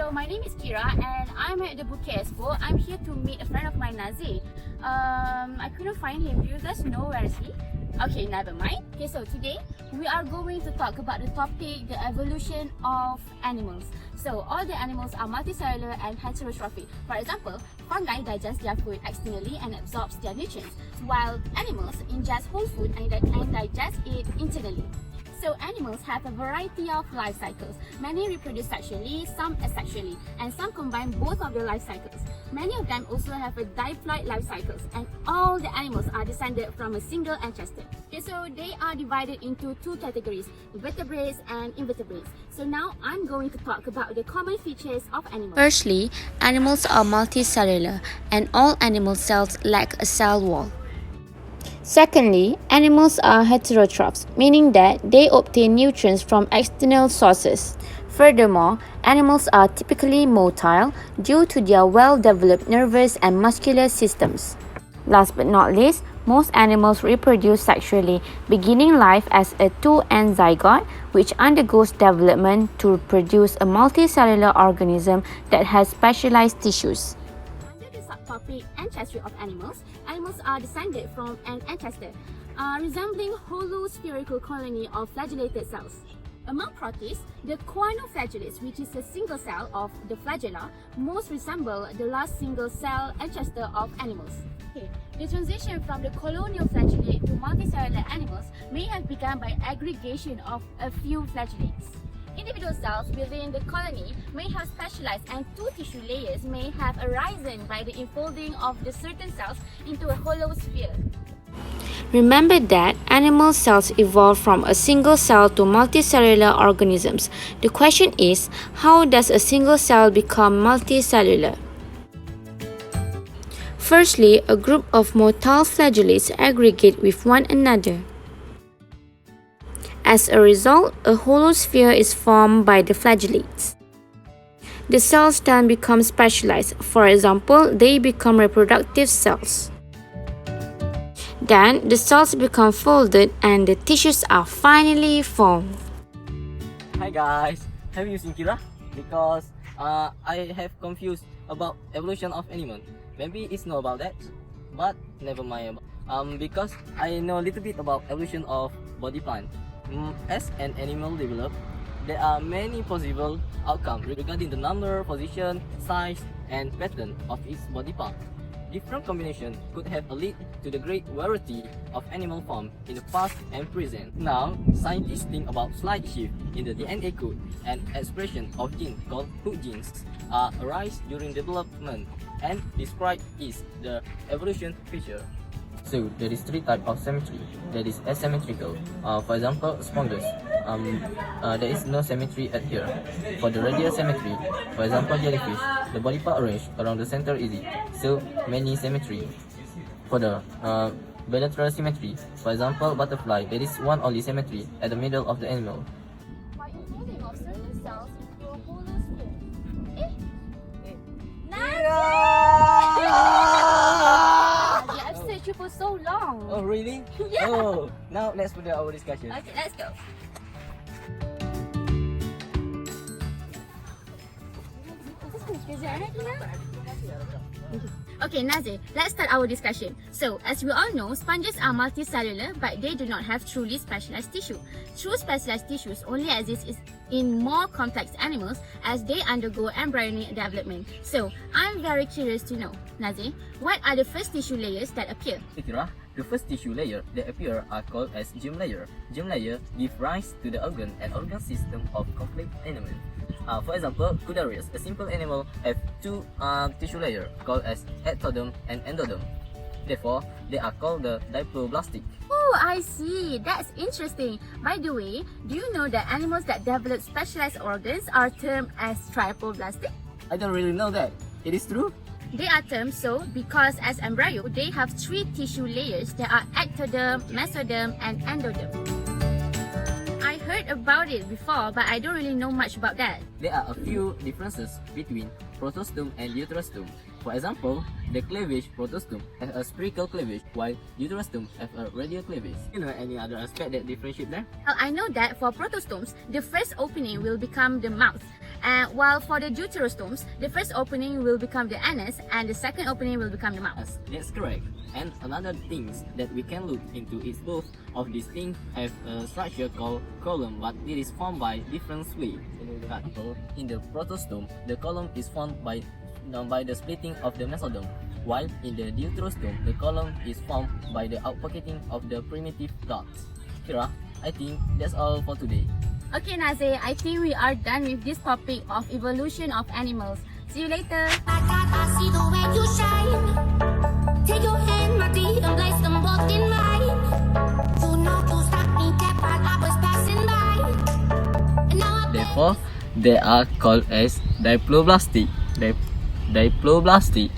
So my name is Kira and I'm at the Bukit Expo. I'm here to meet a friend of mine, Nazi. I couldn't find him. Do you guys know where is he? Okay, never mind. Okay, so today we are going to talk about the topic, the evolution of animals. So all the animals are multicellular and heterotrophic. For example, fungi digest their food externally and absorbs their nutrients, while animals ingest whole food and digest it internally. So animals have a variety of life cycles. Many reproduce sexually, some asexually, and some combine both of their life cycles. Many of them also have a diploid life cycles, and all the animals are descended from a single ancestor. Okay, so they are divided into two categories, vertebrates and invertebrates. So now I'm going to talk about the common features of animals. Firstly, animals are multicellular, and all animal cells lack a cell wall. Secondly, animals are heterotrophs, meaning that they obtain nutrients from external sources. Furthermore, animals are typically motile due to their well-developed nervous and muscular systems. Last but not least, most animals reproduce sexually, beginning life as a two-end zygote, which undergoes development to produce a multicellular organism that has specialized tissues. Subtopic ancestry of animals. Animals are descended from an ancestor resembling hollow spherical colony of flagellated cells. Among protists, the choanoflagellates, which is a single cell of the flagella, most resemble the last single cell ancestor of animals. Okay. The transition from the colonial flagellate to multicellular animals may have begun by aggregation of a few flagellates. Individual cells within the colony may have specialized, and two tissue layers may have arisen by the enfolding of the certain cells into a hollow sphere. Remember that animal cells evolve from a single cell to multicellular organisms. The question is, how does a single cell become multicellular? Firstly, a group of motile flagellates aggregate with one another. As a result, a hollow sphere is formed by the flagellates. The cells then become specialized. For example, they become reproductive cells. Then, the cells become folded and the tissues are finally formed. Hi guys, have you seen Kira? Because I have confused about evolution of animal. Maybe it's not about that, but never mind. Because I know a little bit about evolution of body plan. As an animal develops, there are many possible outcomes regarding the number, position, size, and pattern of its body part. Different combinations could have led to the great variety of animal forms in the past and present. Now, scientists think about slight shift in the DNA code and expression of genes called hook genes arise during development and describe is the evolution feature. So there is three types of symmetry. That is asymmetrical. For example, sponges. There is no symmetry at here. For the radial symmetry, for example, jellyfish, the body part arranged around the center is it. So many symmetry. For the bilateral symmetry, for example, butterfly, there is one only symmetry at the middle of the animal. By enfolding of certain cells into a hollow sphere. I've searched you for so long. Oh really? Yeah. Oh, now let's put our discussion. Okay, let's go. Okay, Nazi, let's start our discussion. So, as we all know, sponges are multicellular, but they do not have truly specialized tissue. True specialized tissues only exist in more complex animals as they undergo embryonic development. So, I'm very curious to know, Nazi, what are the first tissue layers that appear? Kira, the first tissue layer that appear are called as germ layer. Germ layer give rise to the organ and organ system of complete animal. For example, Cudarius, a simple animal, have two tissue layers called as ectoderm and endoderm. Therefore, they are called the diploblastic. Oh, I see. That's interesting. By the way, do you know that animals that develop specialized organs are termed as triploblastic? I don't really know that. It is true? They are termed so because as embryo, they have three tissue layers that are ectoderm, mesoderm, and endoderm. I heard about it before, but I don't really know much about that. There are a few differences between protostome and uterostome. For example, the cleavage protostome has a spherical cleavage, while uterostome have a radial cleavage. You know any other aspect that differentiate them? Well, I know that for protostomes, the first opening will become the mouth, And while for the deuterostomes, the first opening will become the anus and the second opening will become the mouth. That's correct. And another thing that we can look into is both of these things have a structure called column, but it is formed by different ways. For example, in the protostome, the column is formed by the splitting of the mesodome, while in the deuterostome, the column is formed by the outpocketing of the primitive ducts. Kira, I think that's all for today. Okay, Naze, I think we are done with this topic of evolution of animals. See you later. I see the way you shine. Take your hand, my dear, and place them both in mine. You know you stopped me dead while I was passing by. And now I Therefore, they are called as diploblastic. Diploblastic.